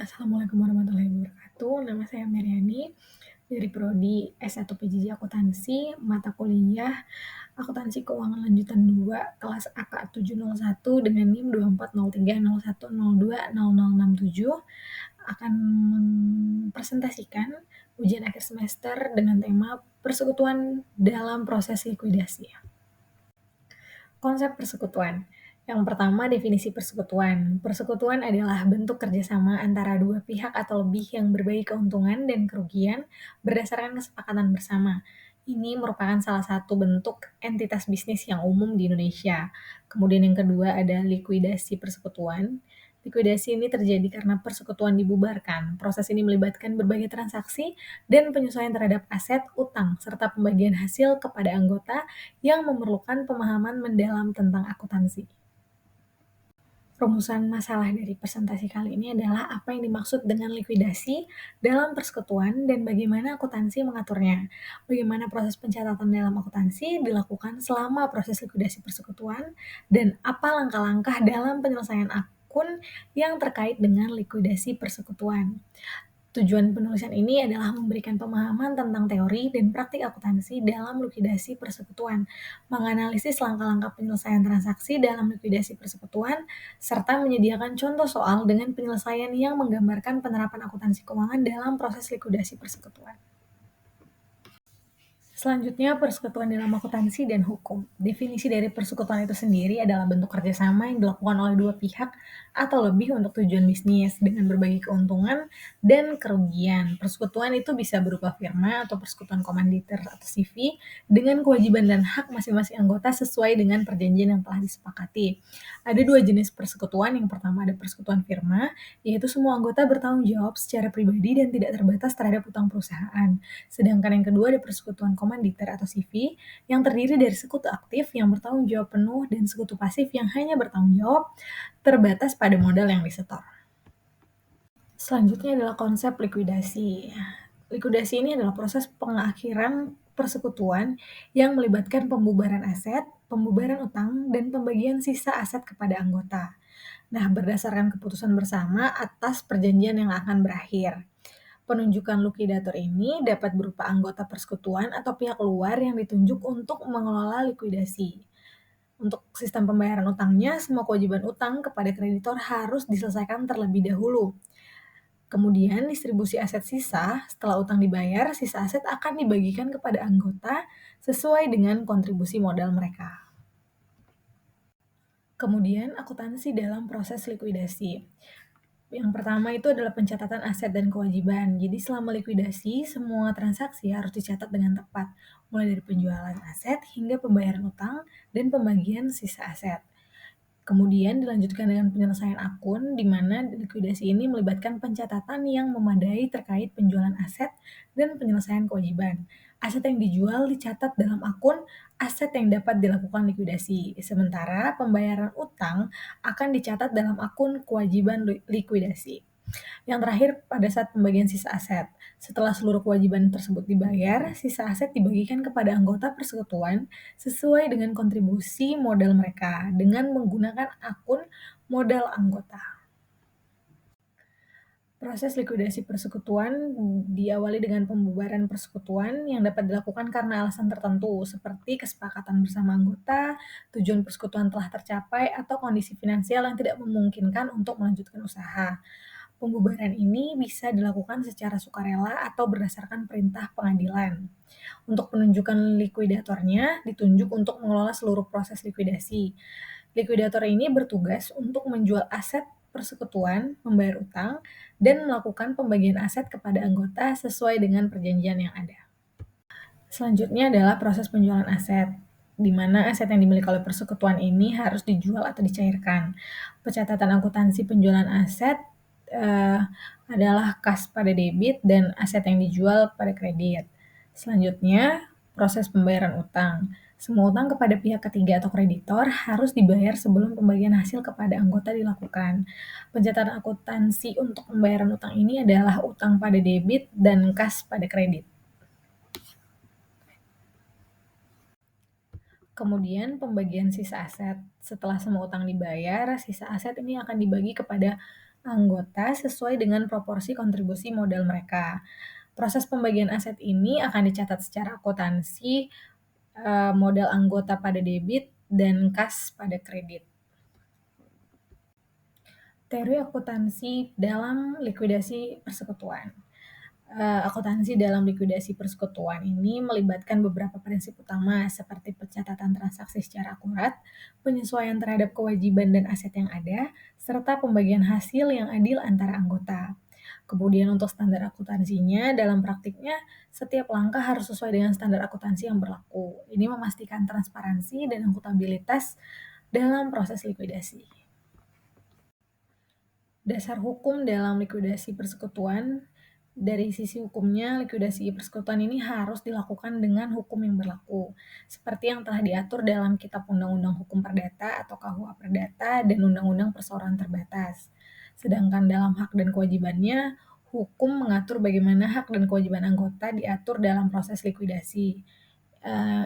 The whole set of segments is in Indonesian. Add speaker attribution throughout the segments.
Speaker 1: Assalamualaikum warahmatullahi wabarakatuh. Nama saya Meriani dari prodi S1 PJJ Akuntansi, mata kuliah Akuntansi Keuangan Lanjutan 2, kelas AK 701 dengan NIM 240301020067 akan mempresentasikan ujian akhir semester dengan tema persekutuan dalam proses likuidasi. Konsep persekutuan. Yang pertama, definisi persekutuan. Persekutuan adalah bentuk kerjasama antara dua pihak atau lebih yang berbagi keuntungan dan kerugian berdasarkan kesepakatan bersama. Ini merupakan salah satu bentuk entitas bisnis yang umum di Indonesia. Kemudian yang kedua ada likuidasi persekutuan. Likuidasi ini terjadi karena persekutuan dibubarkan. Proses ini melibatkan berbagai transaksi dan penyesuaian terhadap aset, utang, serta pembagian hasil kepada anggota yang memerlukan pemahaman mendalam tentang akuntansi. Rumusan masalah dari presentasi kali ini adalah apa yang dimaksud dengan likuidasi dalam persekutuan dan bagaimana akuntansi mengaturnya. Bagaimana proses pencatatan dalam akuntansi dilakukan selama proses likuidasi persekutuan dan apa langkah-langkah dalam penyelesaian akun yang terkait dengan likuidasi persekutuan. Tujuan penulisan ini adalah memberikan pemahaman tentang teori dan praktik akuntansi dalam likuidasi persekutuan, menganalisis langkah-langkah penyelesaian transaksi dalam likuidasi persekutuan, serta menyediakan contoh soal dengan penyelesaian yang menggambarkan penerapan akuntansi keuangan dalam proses likuidasi persekutuan. Selanjutnya, persekutuan dalam akuntansi dan hukum. Definisi dari persekutuan itu sendiri adalah bentuk kerjasama yang dilakukan oleh dua pihak atau lebih untuk tujuan bisnis dengan berbagi keuntungan dan kerugian. Persekutuan itu bisa berupa firma atau persekutuan komanditer atau CV dengan kewajiban dan hak masing-masing anggota sesuai dengan perjanjian yang telah disepakati. Ada dua jenis persekutuan. Yang pertama ada persekutuan firma, yaitu semua anggota bertanggung jawab secara pribadi dan tidak terbatas terhadap utang perusahaan. Sedangkan yang kedua ada persekutuan komanditer atau CV yang terdiri dari sekutu aktif yang bertanggung jawab penuh dan sekutu pasif yang hanya bertanggung jawab terbatas pada modal yang disetor. Selanjutnya adalah konsep likuidasi. Likuidasi ini adalah proses pengakhiran persekutuan yang melibatkan pembubaran aset, pembubaran utang, dan pembagian sisa aset kepada anggota. Nah, berdasarkan keputusan bersama atas perjanjian yang akan berakhir. Penunjukan likuidator ini dapat berupa anggota persekutuan atau pihak luar yang ditunjuk untuk mengelola likuidasi. Untuk sistem pembayaran utangnya, semua kewajiban utang kepada kreditor harus diselesaikan terlebih dahulu. Kemudian distribusi aset sisa, setelah utang dibayar, sisa aset akan dibagikan kepada anggota sesuai dengan kontribusi modal mereka. Kemudian akuntansi dalam proses likuidasi. Yang pertama itu adalah pencatatan aset dan kewajiban. Jadi selama likuidasi, semua transaksi harus dicatat dengan tepat, mulai dari penjualan aset hingga pembayaran utang dan pembagian sisa aset. Kemudian dilanjutkan dengan penyelesaian akun, di mana likuidasi ini melibatkan pencatatan yang memadai terkait penjualan aset dan penyelesaian kewajiban. Aset yang dijual dicatat dalam akun aset yang dapat dilakukan likuidasi, sementara pembayaran utang akan dicatat dalam akun kewajiban likuidasi. Yang terakhir, pada saat pembagian sisa aset. Setelah seluruh kewajiban tersebut dibayar, sisa aset dibagikan kepada anggota persekutuan sesuai dengan kontribusi modal mereka dengan menggunakan akun modal anggota. Proses likuidasi persekutuan diawali dengan pembubaran persekutuan yang dapat dilakukan karena alasan tertentu, seperti kesepakatan bersama anggota, tujuan persekutuan telah tercapai, atau kondisi finansial yang tidak memungkinkan untuk melanjutkan usaha. Pembubaran ini bisa dilakukan secara sukarela atau berdasarkan perintah pengadilan. Untuk penunjukan likuidatornya, ditunjuk untuk mengelola seluruh proses likuidasi. Likuidator ini bertugas untuk menjual aset persekutuan, membayar utang, dan melakukan pembagian aset kepada anggota sesuai dengan perjanjian yang ada. Selanjutnya adalah proses penjualan aset, di mana aset yang dimiliki oleh persekutuan ini harus dijual atau dicairkan. Pencatatan akuntansi penjualan aset adalah kas pada debit dan aset yang dijual pada kredit. Selanjutnya, proses pembayaran utang. Semua utang kepada pihak ketiga atau kreditor harus dibayar sebelum pembagian hasil kepada anggota dilakukan. Pencatatan akuntansi untuk pembayaran utang ini adalah utang pada debit dan kas pada kredit. Kemudian pembagian sisa aset. Setelah semua utang dibayar, sisa aset ini akan dibagi kepada anggota sesuai dengan proporsi kontribusi modal mereka. Proses pembagian aset ini akan dicatat secara akuntansi, modal anggota pada debit dan kas pada kredit. Teori akuntansi dalam likuidasi persekutuan. Akuntansi dalam likuidasi persekutuan ini melibatkan beberapa prinsip utama seperti pencatatan transaksi secara akurat, penyesuaian terhadap kewajiban dan aset yang ada, serta pembagian hasil yang adil antara anggota. Kemudian untuk standar akuntansinya, dalam praktiknya setiap langkah harus sesuai dengan standar akuntansi yang berlaku. Ini memastikan transparansi dan akuntabilitas dalam proses likuidasi. Dasar hukum dalam likuidasi persekutuan, dari sisi hukumnya, likuidasi persekutuan ini harus dilakukan dengan hukum yang berlaku, seperti yang telah diatur dalam Kitab Undang-Undang Hukum Perdata atau KUH Perdata dan Undang-Undang Perseroan Terbatas. Sedangkan dalam hak dan kewajibannya, hukum mengatur bagaimana hak dan kewajiban anggota diatur dalam proses likuidasi.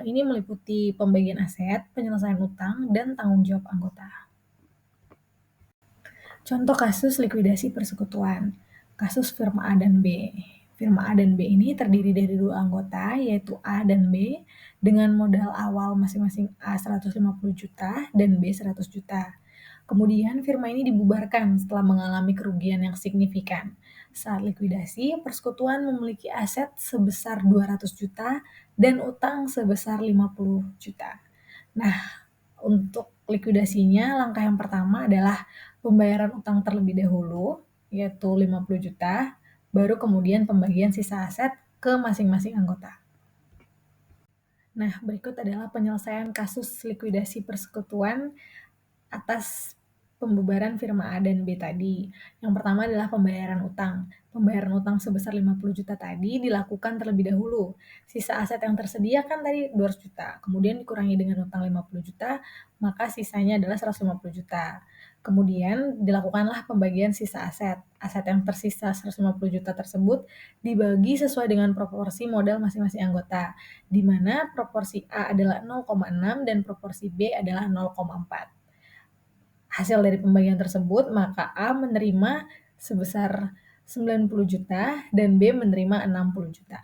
Speaker 1: Ini meliputi pembagian aset, penyelesaian utang, dan tanggung jawab anggota. Contoh kasus likuidasi persekutuan, kasus firma A dan B. Firma A dan B ini terdiri dari dua anggota, yaitu A dan B, dengan modal awal masing-masing A 150 juta dan B 100 juta. Kemudian firma ini dibubarkan setelah mengalami kerugian yang signifikan. Saat likuidasi, persekutuan memiliki aset sebesar 200 juta dan utang sebesar 50 juta. Nah, untuk likuidasinya, langkah yang pertama adalah pembayaran utang terlebih dahulu, yaitu 50 juta, baru kemudian pembagian sisa aset ke masing-masing anggota. Nah, berikut adalah penyelesaian kasus likuidasi persekutuan atas pembubaran firma A dan B tadi. Yang pertama adalah pembayaran utang. Pembayaran utang sebesar 50 juta tadi dilakukan terlebih dahulu. Sisa aset yang tersedia kan tadi 200 juta, kemudian dikurangi dengan utang 50 juta, maka sisanya adalah 150 juta. Kemudian dilakukanlah pembagian sisa aset. Aset yang tersisa 150 juta tersebut dibagi sesuai dengan proporsi modal masing-masing anggota, di mana proporsi A adalah 0,6 dan proporsi B adalah 0,4. Hasil dari pembagian tersebut, maka A menerima sebesar 90 juta dan B menerima 60 juta.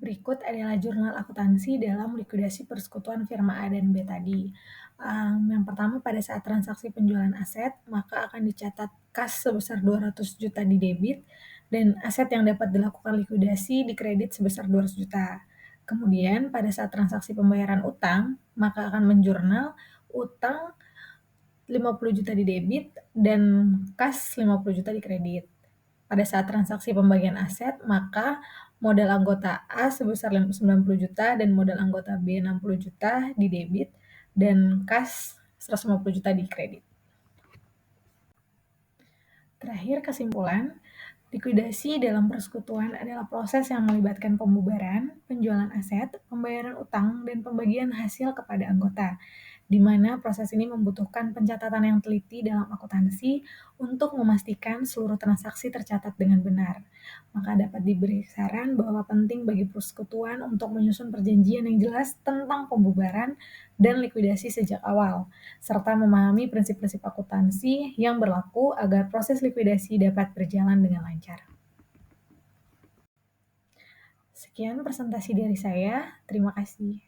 Speaker 1: Berikut adalah jurnal akuntansi dalam likuidasi persekutuan firma A dan B tadi. Yang pertama, pada saat transaksi penjualan aset, maka akan dicatat kas sebesar 200 juta di debit dan aset yang dapat dilakukan likuidasi di kredit sebesar 200 juta. Kemudian, pada saat transaksi pembayaran utang, maka akan menjurnal utang 50 juta di debit dan kas 50 juta di kredit. Pada saat transaksi pembagian aset, maka modal anggota A sebesar 90 juta dan modal anggota B 60 juta di debit dan kas 150 juta di kredit. Terakhir, kesimpulan, likuidasi dalam persekutuan adalah proses yang melibatkan pembubaran, penjualan aset, pembayaran utang, dan pembagian hasil kepada anggota, di mana proses ini membutuhkan pencatatan yang teliti dalam akuntansi untuk memastikan seluruh transaksi tercatat dengan benar. Maka dapat diberi saran bahwa penting bagi persekutuan untuk menyusun perjanjian yang jelas tentang pembubaran dan likuidasi sejak awal, serta memahami prinsip-prinsip akuntansi yang berlaku agar proses likuidasi dapat berjalan dengan lancar. Sekian presentasi dari saya, terima kasih.